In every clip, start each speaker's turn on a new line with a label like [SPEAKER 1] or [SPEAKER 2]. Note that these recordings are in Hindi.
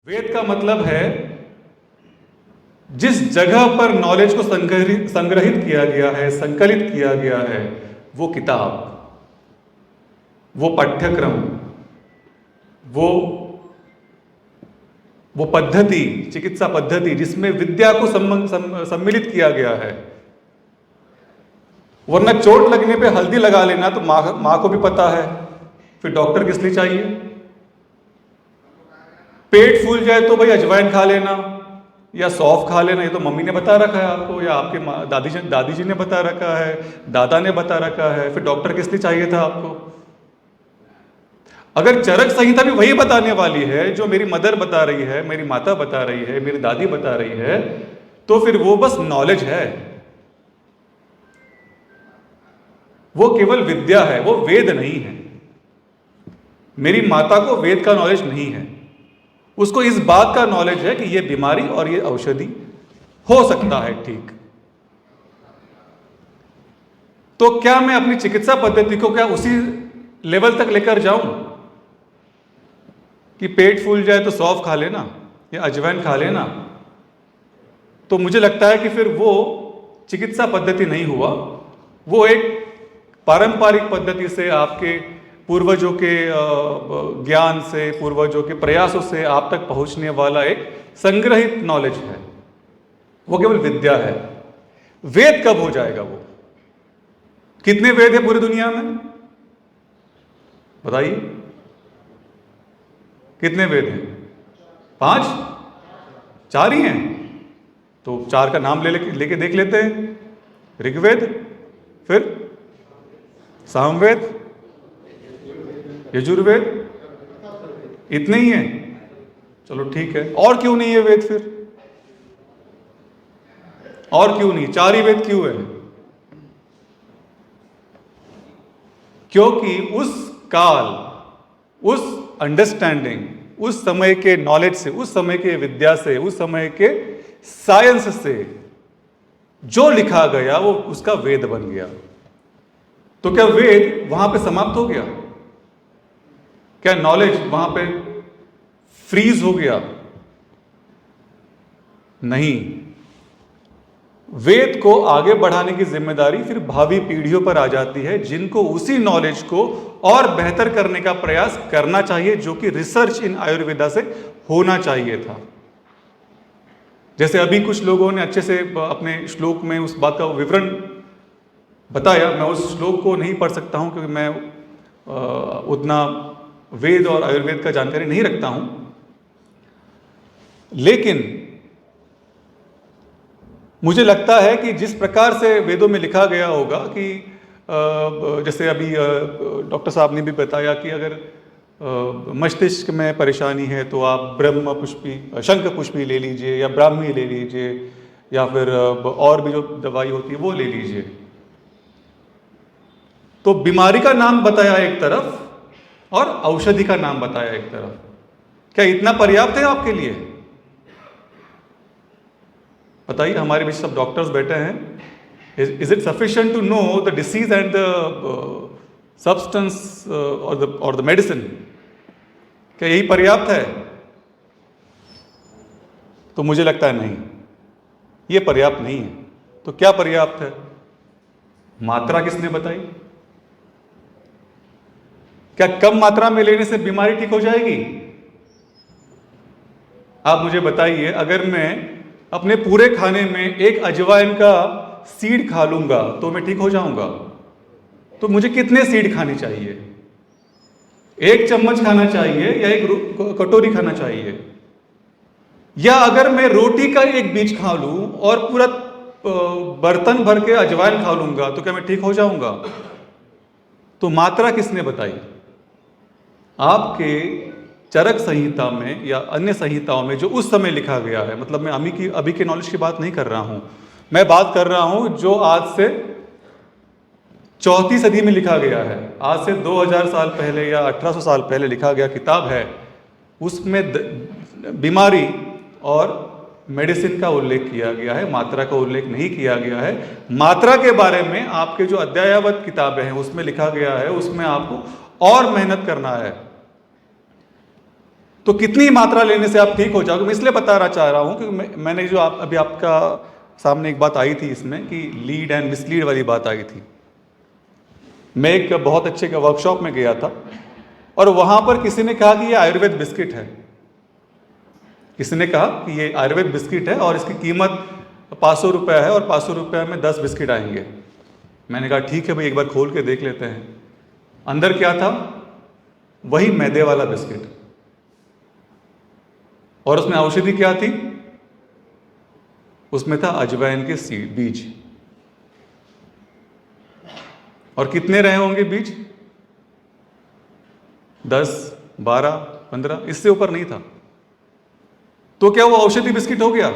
[SPEAKER 1] वेद का मतलब है जिस जगह पर नॉलेज को संग्रहित किया गया है, संकलित किया गया है, वो किताब, वो पाठ्यक्रम, वो पद्धति, चिकित्सा पद्धति जिसमें विद्या को सम्मिलित किया गया है। वरना चोट लगने पे हल्दी लगा लेना तो माँ को भी पता है, फिर डॉक्टर किस लिए चाहिए। पेट फूल जाए तो भाई अजवाइन खा लेना या सौंफ खा लेना, ये तो मम्मी ने बता रखा है आपको, या आपके दादी जी ने बता रखा है, दादा ने बता रखा है, फिर डॉक्टर किस लिए चाहिए था आपको। अगर चरक संहिता भी वही बताने वाली है जो मेरी मदर बता रही है, मेरी माता बता रही है, मेरी दादी बता रही है, तो फिर वो बस नॉलेज है, वो केवल विद्या है, वो वेद नहीं है। मेरी माता को वेद का नॉलेज नहीं है, उसको इस बात का नॉलेज है कि ये बीमारी और ये औषधि हो सकता है ठीक। तो क्या मैं अपनी चिकित्सा पद्धति को क्या उसी लेवल तक लेकर जाऊं कि पेट फूल जाए तो सौंफ खा लेना या अजवाइन खा लेना? तो मुझे लगता है कि फिर वो चिकित्सा पद्धति नहीं हुआ, वो एक पारंपरिक पद्धति से, आपके पूर्वजों के ज्ञान से, पूर्वजों के प्रयासों से आप तक पहुंचने वाला एक संग्रहित नॉलेज है, वो केवल विद्या है। वेद कब हो जाएगा वो? कितने वेद है पूरी दुनिया में बताइए? कितने वेद हैं? 5? 4 ही हैं? तो 4 का नाम लेके देख लेते हैं। ऋग्वेद, फिर सामवेद, यजुर्वेद, इतने ही हैं? चलो ठीक है। और क्यों नहीं है वेद फिर? और क्यों नहीं? 4 ही वेद क्यों है? क्योंकि उस काल, उस अंडरस्टैंडिंग, उस समय के नॉलेज से, उस समय के विद्या से, उस समय के साइंस से जो लिखा गया वो उसका वेद बन गया। तो क्या वेद वहां पे समाप्त हो गया? क्या नॉलेज वहां पे फ्रीज हो गया? नहीं। वेद को आगे बढ़ाने की जिम्मेदारी फिर भावी पीढ़ियों पर आ जाती है, जिनको उसी नॉलेज को और बेहतर करने का प्रयास करना चाहिए, जो कि रिसर्च इन आयुर्वेदा से होना चाहिए था। जैसे अभी कुछ लोगों ने अच्छे से अपने श्लोक में उस बात का विवरण बताया, मैं उस श्लोक को नहीं पढ़ सकता हूं क्योंकि मैं उतना वेद और आयुर्वेद का जानकारी नहीं रखता हूं। लेकिन मुझे लगता है कि जिस प्रकार से वेदों में लिखा गया होगा कि जैसे अभी डॉक्टर साहब ने भी बताया कि अगर मस्तिष्क में परेशानी है तो आप ब्रह्म पुष्पी, शंख पुष्पी ले लीजिए, या ब्राह्मी ले लीजिए, या फिर और भी जो दवाई होती है वो ले लीजिए। तो बीमारी का नाम बताया एक तरफ और औषधि का नाम बताया एक तरफ। क्या इतना पर्याप्त है आपके लिए? बताइए, हमारे बीच सब डॉक्टर्स बैठे हैं। Is it sufficient to know the disease and the substance और द मेडिसिन? क्या यही पर्याप्त है? तो मुझे लगता है नहीं, ये पर्याप्त नहीं है। तो क्या पर्याप्त है? मात्रा किसने बताई? क्या कम मात्रा में लेने से बीमारी ठीक हो जाएगी? आप मुझे बताइए, अगर मैं अपने पूरे खाने में एक अजवाइन का सीड खा लूंगा तो मैं ठीक हो जाऊंगा? तो मुझे कितने सीड खाने चाहिए? 1 चम्मच खाना चाहिए या 1 कटोरी खाना चाहिए? या अगर मैं रोटी का एक बीज खा लूं और पूरा बर्तन भर के अजवाइन खा लूंगा तो क्या मैं ठीक हो जाऊंगा? तो मात्रा किसने बताई? आपके चरक संहिता में या अन्य संहिताओं में जो उस समय लिखा गया है, मतलब मैं अभी के नॉलेज की बात नहीं कर रहा हूं, मैं बात कर रहा हूं जो आज से 4वीं सदी में लिखा गया है, आज से 2000 साल पहले या 1800 साल पहले लिखा गया किताब है। उसमें बीमारी और मेडिसिन का उल्लेख किया गया है, मात्रा का उल्लेख नहीं किया गया है। मात्रा के बारे में आपके जो अध्यायबद्ध किताबें हैं उसमें लिखा गया है, उसमें आपको और मेहनत करना है। तो कितनी मात्रा लेने से आप ठीक हो जाओगे? मैं इसलिए बताना चाह रहा हूँ कि मैंने जो अभी आपका सामने एक बात आई थी इसमें कि लीड एंड मिसलीड वाली बात आई थी। मैं एक बहुत अच्छे का वर्कशॉप में गया था और वहाँ पर किसी ने कहा कि ये आयुर्वेद बिस्किट है। किसी ने कहा कि ये आयुर्वेद बिस्किट है और इसकी कीमत 500 रुपये है और 500 रुपये में 10 बिस्किट आएंगे। मैंने कहा ठीक है भाई, एक बार खोल के देख लेते हैं। अंदर क्या था? वही मैदे वाला बिस्किट। और उसमें औषधि क्या थी? उसमें था अजवाइन के सीड, बीज। और कितने रहे होंगे बीज? 10, 12, 15, इससे ऊपर नहीं था। तो क्या वो औषधि बिस्किट हो गया?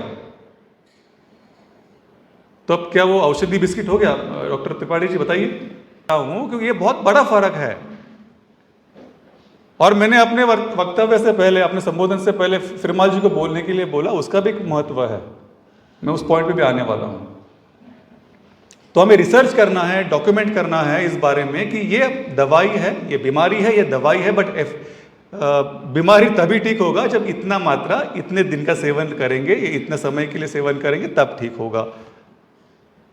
[SPEAKER 1] तो अब क्या वो औषधि बिस्किट हो गया? डॉक्टर त्रिपाठी जी बताइए। क्योंकि ये बहुत बड़ा फर्क है। और मैंने अपने वक्तव्य से पहले, अपने संबोधन से पहले फिरमाल जी को बोलने के लिए बोला, उसका भी एक महत्व है। मैं उस पॉइंट पे भी आने वाला हूं। तो हमें रिसर्च करना है, डॉक्यूमेंट करना है इस बारे में कि ये दवाई है, ये बीमारी है, ये दवाई है, बट बीमारी तभी ठीक होगा जब इतना मात्रा, इतने दिन का सेवन करेंगे, ये इतने समय के लिए सेवन करेंगे, तब ठीक होगा।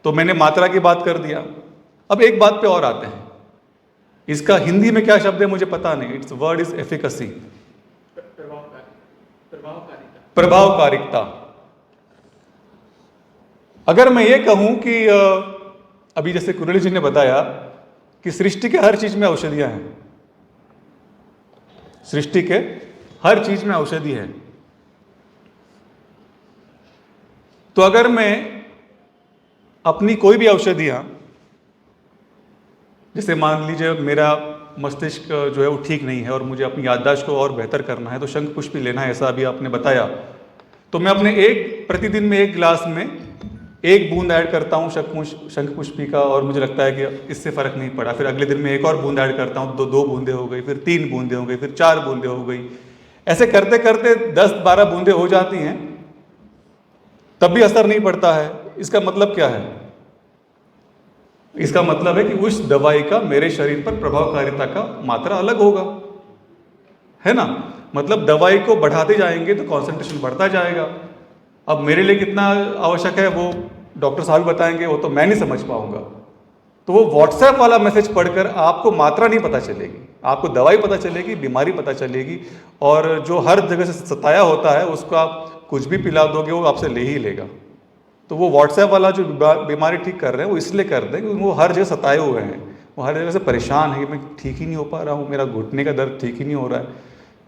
[SPEAKER 1] तो मैंने मात्रा की बात कर दिया। अब एक बात पे और आते हैं। इसका हिंदी में क्या शब्द है मुझे पता नहीं। इट्स वर्ड इज एफिकेसी, प्रभावकारिता। अगर मैं ये कहूं कि अभी जैसे कुरली जी ने बताया कि सृष्टि के हर चीज में औषधियां हैं, सृष्टि के हर चीज में औषधि है, तो अगर मैं अपनी कोई भी औषधियां, जैसे मान लीजिए मेरा मस्तिष्क जो है वो ठीक नहीं है और मुझे अपनी याददाश्त को और बेहतर करना है, तो शंख पुष्पी लेना है, ऐसा अभी आपने बताया, तो मैं अपने प्रतिदिन में 1 गिलास में 1 बूंद ऐड करता हूँ शंख पुष्पी का, और मुझे लगता है कि इससे फ़र्क नहीं पड़ा। फिर अगले दिन में 1 और बूंद ऐड करता हूँ तो 2 बूंदें हो गई, फिर 3 बूंदें हो गई, फिर 4 बूंदें हो गई। ऐसे करते करते 10-12 बूंदें हो जाती हैं, तब भी असर नहीं पड़ता है। इसका मतलब क्या है? इसका मतलब है कि उस दवाई का मेरे शरीर पर प्रभावकारिता का मात्रा अलग होगा, है ना? मतलब दवाई को बढ़ाते जाएंगे तो कॉन्सेंट्रेशन बढ़ता जाएगा। अब मेरे लिए कितना आवश्यक है वो डॉक्टर साहब बताएंगे, वो तो मैं नहीं समझ पाऊंगा। तो वो व्हाट्सएप वाला मैसेज पढ़कर आपको मात्रा नहीं पता चलेगी, आपको दवाई पता चलेगी, बीमारी पता चलेगी, और जो हर जगह से सताया होता है उसको आप कुछ भी पिला दोगे वो आपसे ले ही लेगा। तो वो व्हाट्सएप वाला जो बीमारी ठीक कर रहे हैं वो इसलिए कर रहे हैं क्योंकि वो हर जगह सताए हुए हैं, वो हर जगह से परेशान है कि मैं ठीक ही नहीं हो पा रहा हूँ, मेरा घुटने का दर्द ठीक ही नहीं हो रहा है।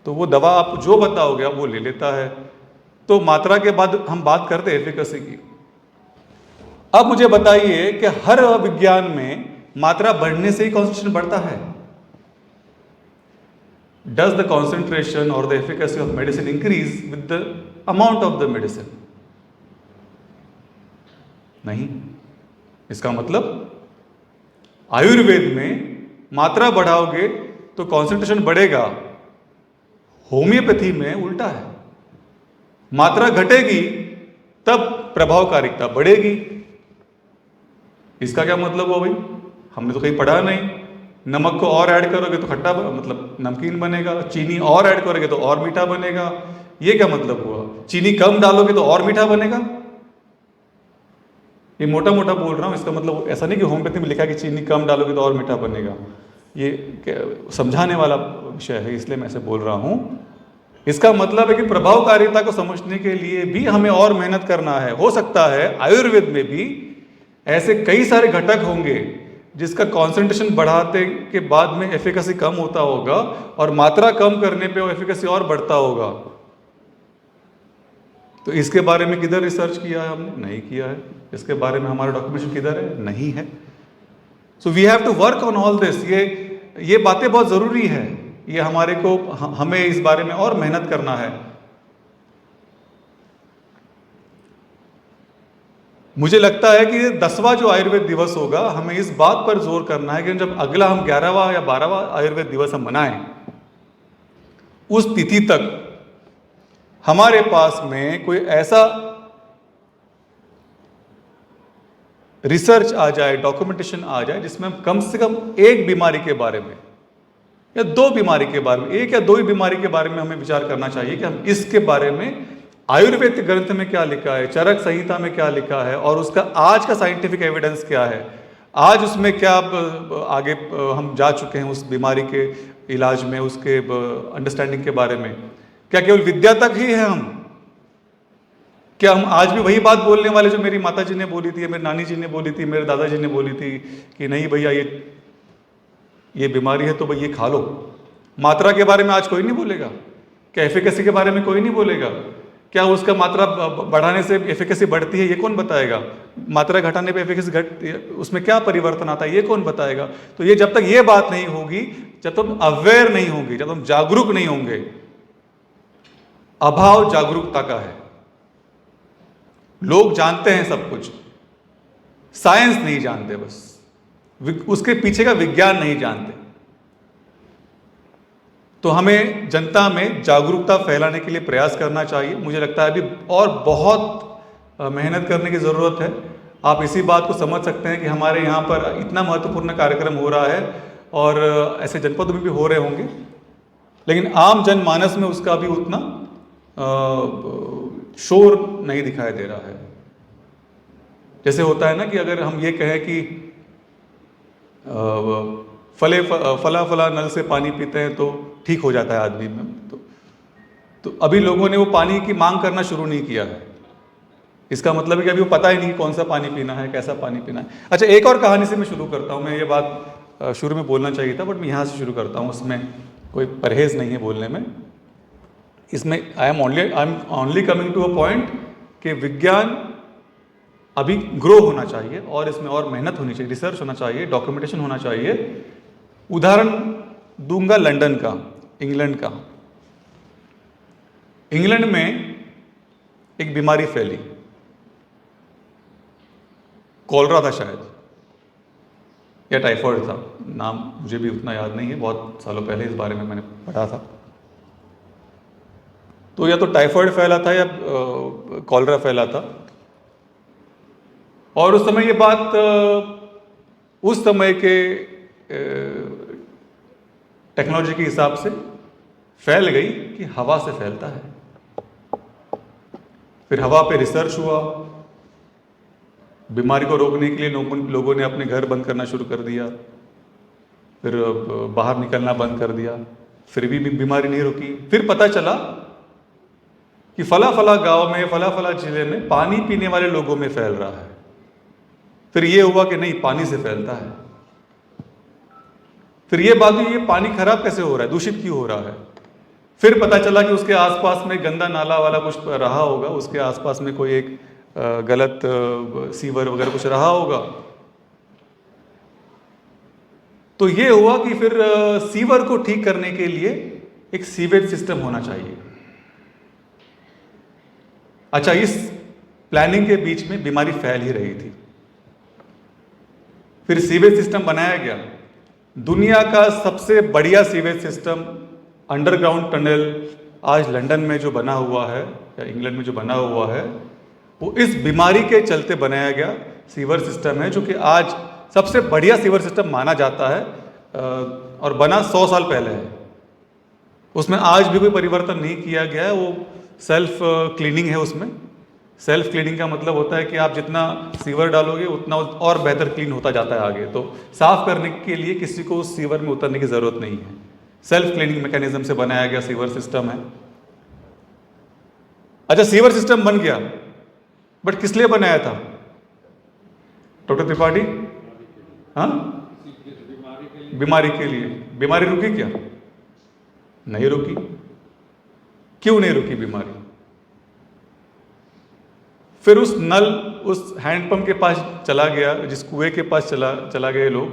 [SPEAKER 1] तो वो दवा आप जो बताओगे आप वो ले लेता है। तो मात्रा के बाद हम बात करते हैं एफिकेसी की। अब मुझे बताइए कि हर विज्ञान में मात्रा बढ़ने से ही कॉन्सेंट्रेशन बढ़ता है। डज द कॉन्सेंट्रेशन और the efficacy of medicine increase with the amount of the medicine? नहीं। इसका मतलब आयुर्वेद में मात्रा बढ़ाओगे तो कॉन्सेंट्रेशन बढ़ेगा, होम्योपैथी में उल्टा है, मात्रा घटेगी तब प्रभावकारिता बढ़ेगी। इसका क्या मतलब हुआ भाई? हमने तो कहीं पढ़ा नहीं। नमक को और ऐड करोगे तो खट्टा मतलब नमकीन बनेगा, चीनी और ऐड करोगे तो और मीठा बनेगा। ये क्या मतलब हुआ? चीनी कम डालोगे तो और मीठा बनेगा? ये मोटा मोटा बोल रहा हूँ, इसका मतलब ऐसा नहीं कि होम्योपैथी में लिखा है कि चीनी कम डालोगे तो और मीठा बनेगा। ये समझाने वाला विषय है, इसलिए मैं ऐसे बोल रहा हूँ। इसका मतलब है कि प्रभावकारिता को समझने के लिए भी हमें और मेहनत करना है। हो सकता है आयुर्वेद में भी ऐसे कई सारे घटक होंगे जिसका कॉन्सेंट्रेशन बढ़ाते के बाद में एफिकेसी कम होता होगा और मात्रा कम करने पे वो एफिकेसी और बढ़ता होगा। तो इसके बारे में किधर रिसर्च किया है हमने? नहीं किया है। इसके बारे में हमारा डॉक्यूमेंटेशन किधर है? नहीं है। So we have to work on all this. ये बातें बहुत ज़रूरी है, ये हमारे को हमें इस बारे में और मेहनत करना है। मुझे लगता है कि 10वां जो आयुर्वेद दिवस होगा, हमें इस बात पर जोर करना है कि जब अगला हम 11वां या 12वां आयुर्वेद दिवस हम मनाएं, उस तिथि तक हमारे पास में कोई ऐसा रिसर्च आ जाए, डॉक्यूमेंटेशन आ जाए जिसमें हम कम से कम एक बीमारी के बारे में, या 2 बीमारी के बारे में, 1 या 2 ही बीमारी के बारे में हमें विचार करना चाहिए कि हम इसके बारे में आयुर्वेद ग्रंथ में क्या लिखा है, चरक संहिता में क्या लिखा है और उसका आज का साइंटिफिक एविडेंस क्या है, आज उसमें क्या आगे हम जा चुके हैं उस बीमारी के इलाज में, उसके अंडरस्टैंडिंग के बारे में। क्या केवल विद्या तक ही है हम? क्या हम आज भी वही बात बोलने वाले जो मेरी माता जी ने बोली थी, मेरी नानी जी ने बोली थी, मेरे दादाजी ने बोली थी कि नहीं भैया ये बीमारी है तो भाई ये खा लो? मात्रा के बारे में आज कोई नहीं बोलेगा। क्या एफिकेसी के बारे में कोई नहीं बोलेगा? क्या उसका मात्रा बढ़ाने से एफिकेसी बढ़ती है, ये कौन बताएगा? मात्रा घटाने पे एफिकेसी घटती है, उसमें क्या परिवर्तन आता है, ये कौन बताएगा? तो ये जब तक ये बात नहीं होगी, जब तुम अवेयर नहीं होंगे, जब तुम जागरूक नहीं होंगे, अभाव जागरूकता का है। लोग जानते हैं सब कुछ, साइंस नहीं जानते, बस उसके पीछे का विज्ञान नहीं जानते। तो हमें जनता में जागरूकता फैलाने के लिए प्रयास करना चाहिए। मुझे लगता है अभी और बहुत मेहनत करने की ज़रूरत है। आप इसी बात को समझ सकते हैं कि हमारे यहाँ पर इतना महत्वपूर्ण कार्यक्रम हो रहा है और ऐसे जनपद में भी हो रहे होंगे, लेकिन आम जनमानस में उसका भी उतना शोर नहीं दिखाई दे रहा है। जैसे होता है ना कि अगर हम ये कहें कि फला फला नल से पानी पीते हैं तो ठीक हो जाता है आदमी में, तो अभी लोगों ने वो पानी की मांग करना शुरू नहीं किया है। इसका मतलब है कि अभी वो पता ही नहीं कौन सा पानी पीना है, कैसा पानी पीना है। अच्छा, एक और कहानी से मैं शुरू करता हूँ। मैं ये बात शुरू में बोलना चाहिए था, बट मैं यहाँ से शुरू करता हूँ। उसमें कोई परहेज नहीं है बोलने में। इसमें I am only coming to a point कि विज्ञान अभी ग्रो होना चाहिए और इसमें और मेहनत होनी चाहिए, रिसर्च होना चाहिए, डॉक्यूमेंटेशन होना चाहिए। उदाहरण दूंगा लंदन का, इंग्लैंड का। इंग्लैंड में एक बीमारी फैली, कॉलरा था शायद, या टाइफॉइड था, नाम मुझे भी उतना याद नहीं है, बहुत सालों पहले इस बारे में मैंने पढ़ा था। तो या तो टाइफॉइड फैला था या कॉलरा फैला था। और उस समय ये बात उस समय के टेक्नोलॉजी के हिसाब से फैल गई कि हवा से फैलता है। फिर हवा पे रिसर्च हुआ, बीमारी को रोकने के लिए लोगों ने अपने घर बंद करना शुरू कर दिया, फिर बाहर निकलना बंद कर दिया, फिर भी बीमारी नहीं रुकी। फिर पता चला कि फला फला गांव में, फला फला जिले में पानी पीने वाले लोगों में फैल रहा है। फिर ये हुआ कि नहीं, पानी से फैलता है। फिर ये बात हुई, ये पानी खराब कैसे हो रहा है, दूषित क्यों हो रहा है। फिर पता चला कि उसके आसपास में गंदा नाला वाला कुछ रहा होगा, उसके आसपास में कोई एक गलत सीवर वगैरह कुछ रहा होगा। तो ये हुआ कि फिर सीवर को ठीक करने के लिए एक सीवेज सिस्टम होना चाहिए। अच्छा, इस प्लानिंग के बीच में बीमारी फैल ही रही थी। फिर सीवेज सिस्टम बनाया गया। दुनिया का सबसे बढ़िया सीवेज सिस्टम, अंडरग्राउंड टनल, आज लंदन में जो बना हुआ है या इंग्लैंड में जो बना हुआ है, वो इस बीमारी के चलते बनाया गया सीवर सिस्टम है, जो कि आज सबसे बढ़िया सीवर सिस्टम माना जाता है और बना 100 साल पहले है। उसमें आज भी कोई परिवर्तन नहीं किया गया है। वो सेल्फ क्लीनिंग है। उसमें सेल्फ क्लीनिंग का मतलब होता है कि आप जितना सीवर डालोगे उतना और बेहतर क्लीन होता जाता है आगे। तो साफ करने के लिए किसी को उस सीवर में उतरने की ज़रूरत नहीं है। सेल्फ क्लीनिंग मैकेनिज्म से बनाया गया सीवर सिस्टम है। अच्छा, सीवर सिस्टम बन गया, बट किस लिए बनाया था डॉक्टर त्रिपाठी? हाँ, बीमारी के लिए। बीमारी रुकी क्या? नहीं रुकी। क्यों नहीं रुकी बीमारी? फिर उस नल, उस हैंडपंप के पास चला गया, जिस कुएं के पास चला गए लोग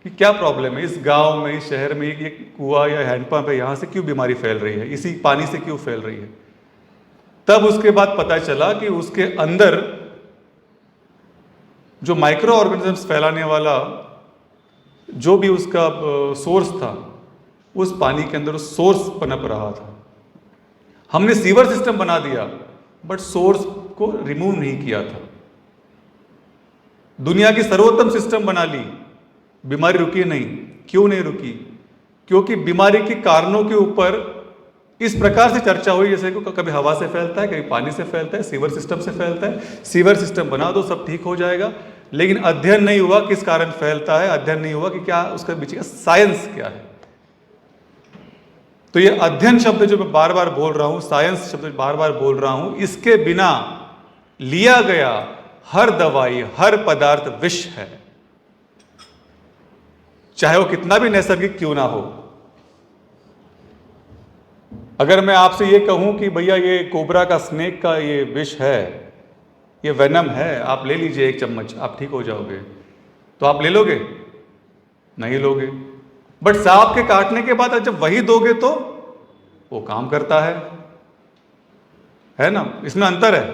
[SPEAKER 1] कि क्या प्रॉब्लम है इस गांव में, इस शहर में, ये कुआं या हैंडपंप है, यहाँ से क्यों बीमारी फैल रही है, इसी पानी से क्यों फैल रही है। तब उसके बाद पता चला कि उसके अंदर जो माइक्रो ऑर्गेनिजम्स फैलाने वाला जो भी उसका सोर्स था, उस पानी के अंदर उस सोर्स पनप रहा था। हमने सीवर सिस्टम बना दिया, बट सोर्स को रिमूव नहीं किया था। दुनिया की सर्वोत्तम सिस्टम बना ली, बीमारी रुकी नहीं। क्यों नहीं रुकी? क्योंकि बीमारी के कारणों के ऊपर इस प्रकार से चर्चा हुई, जैसे कि कभी हवा से फैलता है, कभी पानी से फैलता है, सीवर सिस्टम से फैलता है, सीवर सिस्टम बना दो सब ठीक हो जाएगा। लेकिन अध्ययन नहीं हुआ किस कारण फैलता है, अध्ययन नहीं हुआ कि क्या उसका पीछे का साइंस क्या है। तो ये अध्ययन शब्द जो मैं बार बार बोल रहा हूं, साइंस शब्द बार बार बोल रहा हूं, इसके बिना लिया गया हर दवाई, हर पदार्थ विष है, चाहे वो कितना भी नैसर्गिक क्यों ना हो। अगर मैं आपसे ये कहूं कि भैया ये कोबरा का, स्नेक का ये विष है, ये वेनम है, आप ले लीजिए 1 चम्मच, आप ठीक हो जाओगे, तो आप ले लोगे? नहीं लोगे। बट सांप के काटने के बाद जब वही दोगे तो वो काम करता है ना? इसमें अंतर है।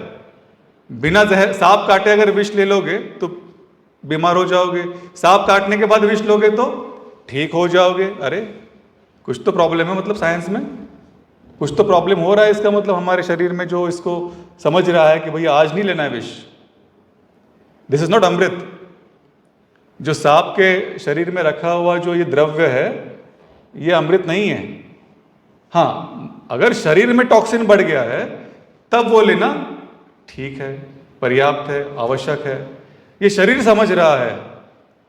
[SPEAKER 1] बिना जहर, सांप काटे अगर विष ले लोगे तो बीमार हो जाओगे, सांप काटने के बाद विष लोगे तो ठीक हो जाओगे। अरे कुछ तो प्रॉब्लम है, मतलब साइंस में कुछ तो प्रॉब्लम हो रहा है। इसका मतलब हमारे शरीर में जो इसको समझ रहा है कि भैया आज नहीं लेना है विष, दिस इज नॉट अमृत। जो सांप के शरीर में रखा हुआ जो ये द्रव्य है, ये अमृत नहीं है। हाँ, अगर शरीर में टॉक्सिन बढ़ गया है तब वो लेना ठीक है, पर्याप्त है, आवश्यक है, ये शरीर समझ रहा है।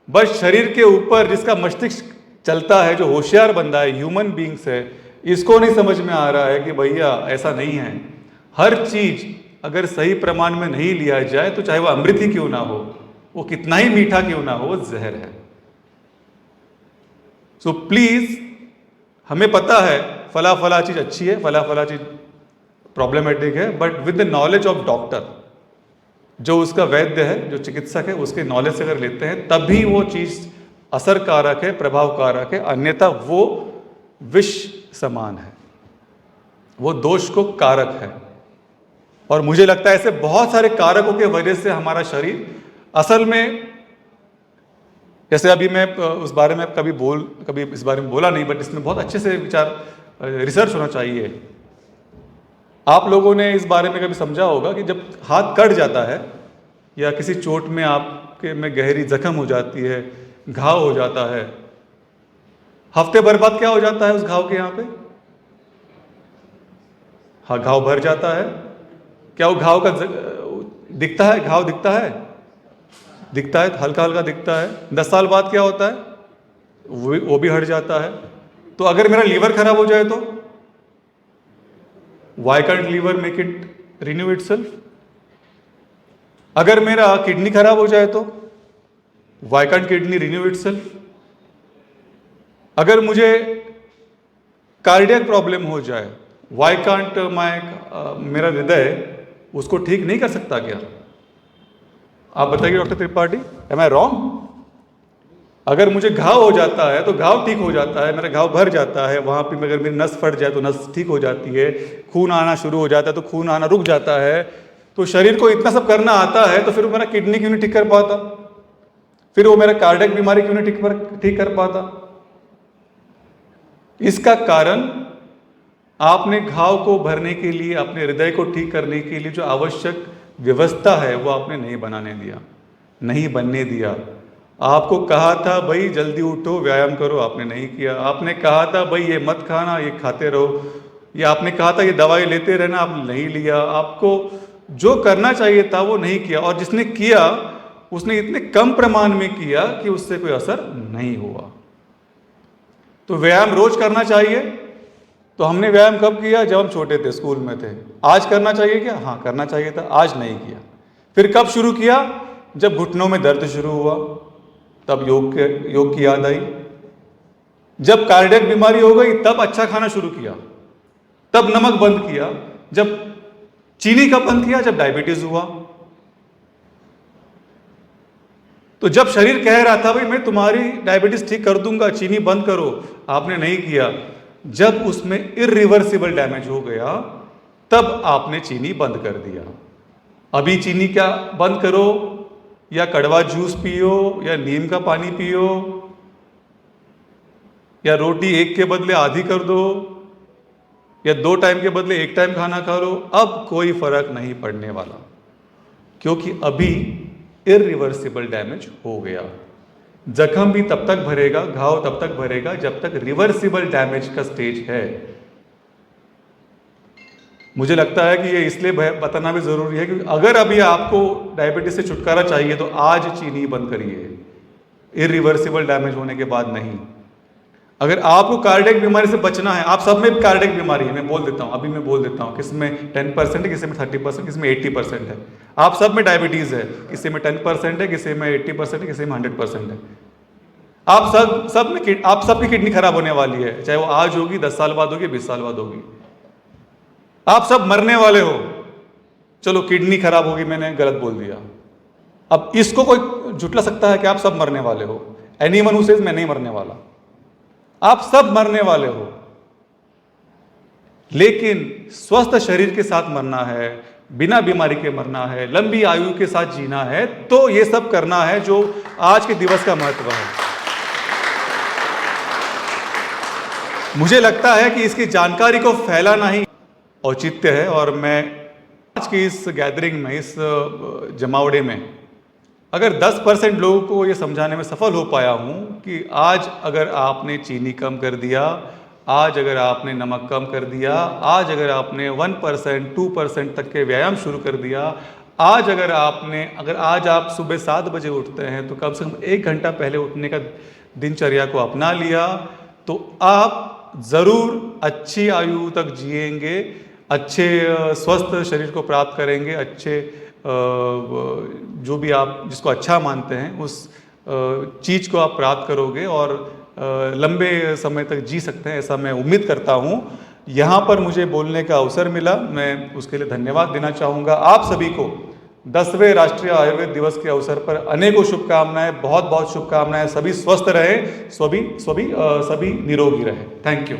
[SPEAKER 1] बस शरीर के ऊपर जिसका मस्तिष्क चलता है, जो होशियार बंदा है, ह्यूमन बींग्स है, इसको नहीं समझ में आ रहा है कि भैया ऐसा नहीं है। हर चीज अगर सही प्रमाण में नहीं लिया जाए तो चाहे वो अमृत ही क्यों ना हो, वो कितना ही मीठा क्यों ना हो, वो जहर है। सो प्लीज, हमें पता है फला फला चीज अच्छी है, फला फला चीज प्रॉब्लमेटिक है, but with the knowledge of doctor, जो उसका वैद्य है, जो चिकित्सक है, उसके नॉलेज से अगर लेते हैं तभी वो चीज असरकारक है, प्रभावकारक है, अन्यथा वो विष समान है, वो दोष को कारक है। और मुझे लगता है ऐसे बहुत सारे कारकों के वजह से हमारा शरीर असल में, जैसे अभी मैं उस बारे में कभी इस बारे में बोला नहीं, बट इसमें बहुत अच्छे से विचार, रिसर्च होना चाहिए। आप लोगों ने इस बारे में कभी समझा होगा कि जब हाथ कट जाता है या किसी चोट में आपके में गहरी जख्म हो जाती है, घाव हो जाता है, हफ्ते भर बाद क्या हो जाता है उस घाव के यहाँ पे? हाँ, घाव भर जाता है। क्या वो घाव का दिखता है? घाव दिखता है? दिखता है, हल्का हल्का दिखता है। 10 साल बाद क्या होता है? वो भी हट जाता है। तो अगर मेरा लीवर खराब हो जाए तो why can't liver make it renew itself? अगर मेरा किडनी खराब हो जाए तो why can't kidney renew itself? अगर मुझे कार्डियक प्रॉब्लम हो जाए, वाई कांट मेरा हृदय उसको ठीक नहीं कर सकता क्या? आप बताइए doctor Tripathi, am I wrong? अगर मुझे घाव हो जाता है तो घाव ठीक हो जाता है, मेरा घाव भर जाता है, वहां पे अगर मेरी नस फट जाए तो नस ठीक हो जाती है, खून आना शुरू हो जाता है तो खून आना रुक जाता है। तो शरीर को इतना सब करना आता है तो फिर वो मेरा किडनी क्यों नहीं ठीक कर पाता? फिर वो मेरा कार्डियक बीमारी क्यों नहीं ठीक कर पाता? इसका कारण आपने घाव को भरने के लिए, अपने हृदय को ठीक करने के लिए जो आवश्यक व्यवस्था है वो आपने नहीं बनाने दिया, नहीं बनने दिया। आपको कहा था भाई जल्दी उठो, व्यायाम करो, आपने नहीं किया। आपने कहा था भाई ये मत खाना, ये खाते रहो, या आपने कहा था ये दवाई लेते रहना, आपने नहीं लिया। आपको जो करना चाहिए था वो नहीं किया, और जिसने किया उसने इतने कम प्रमाण में किया कि उससे कोई असर नहीं हुआ। तो व्यायाम रोज करना चाहिए। तो हमने व्यायाम कब किया? जब हम छोटे थे, स्कूल में थे। आज करना चाहिए क्या? हाँ, करना चाहिए था, आज नहीं किया। फिर कब शुरू किया? जब घुटनों में दर्द शुरू हुआ तब योग की याद आई। जब कार्डियक बीमारी हो गई तब अच्छा खाना शुरू किया, तब नमक बंद किया। जब चीनी का बंद किया? जब डायबिटीज हुआ। तो जब शरीर कह रहा था भाई मैं तुम्हारी डायबिटीज ठीक कर दूंगा, चीनी बंद करो, आपने नहीं किया। जब उसमें इरिवर्सिबल डैमेज हो गया तब आपने चीनी बंद कर दिया। अभी चीनी क्या बंद करो, या कड़वा जूस पियो, या नीम का पानी पियो, या रोटी एक के बदले आधी कर दो, या 2 टाइम के बदले 1 टाइम खाना खा लो, अब कोई फर्क नहीं पड़ने वाला, क्योंकि अभी इरिवर्सिबल डैमेज हो गया। जख्म भी तब तक भरेगा, घाव तब तक भरेगा जब तक रिवर्सिबल डैमेज का स्टेज है। मुझे लगता है कि ये इसलिए बताना भी जरूरी है क्योंकि अगर अभी आपको डायबिटीज से छुटकारा चाहिए तो आज चीनी बंद करिए, इरिवर्सिबल डैमेज होने के बाद नहीं। अगर आपको कार्डियक बीमारी से बचना है, आप सब में कार्डियक बीमारी है, मैं बोल देता हूँ, अभी मैं बोल देता हूँ, किसी में 10% है, किसी में 30%, किसी में 80% है। आप सब में डायबिटीज है, किसी में 10% है, किसी में 80% है, किसी में 100% है। आप सबकी किडनी खराब होने वाली है, चाहे वो आज होगी, 10 साल बाद होगी, 20 साल बाद होगी। आप सब मरने वाले हो। चलो किडनी खराब होगी, मैंने गलत बोल दिया। अब इसको कोई झुटला सकता है कि आप सब मरने वाले हो? एनीवन हू सेज मैं नहीं मरने वाला, आप सब मरने वाले हो। लेकिन स्वस्थ शरीर के साथ मरना है, बिना बीमारी के मरना है, लंबी आयु के साथ जीना है, तो ये सब करना है जो आज के दिवस का महत्व है। मुझे लगता है कि इसकी जानकारी को फैलाना ही औचित्य है। और मैं आज की इस गैदरिंग में, इस जमावड़े में अगर 10% लोगों को ये समझाने में सफल हो पाया हूं कि आज अगर आपने चीनी कम कर दिया, आज अगर आपने नमक कम कर दिया, आज अगर आपने 1% 2% तक के व्यायाम शुरू कर दिया, अगर आज आप सुबह 7 बजे उठते हैं तो कम से कम 1 घंटा पहले उठने का दिनचर्या को अपना लिया, तो आप ज़रूर अच्छी आयु तक जिएंगे, अच्छे स्वस्थ शरीर को प्राप्त करेंगे, अच्छे जो भी आप जिसको अच्छा मानते हैं उस चीज़ को आप प्राप्त करोगे और लंबे समय तक जी सकते हैं, ऐसा मैं उम्मीद करता हूँ। यहाँ पर मुझे बोलने का अवसर मिला, मैं उसके लिए धन्यवाद देना चाहूँगा। आप सभी को 10वें राष्ट्रीय आयुर्वेद दिवस के अवसर पर अनेकों शुभकामनाएं, बहुत बहुत शुभकामनाएं। सभी स्वस्थ रहें, सभी निरोगी रहें। Thank you.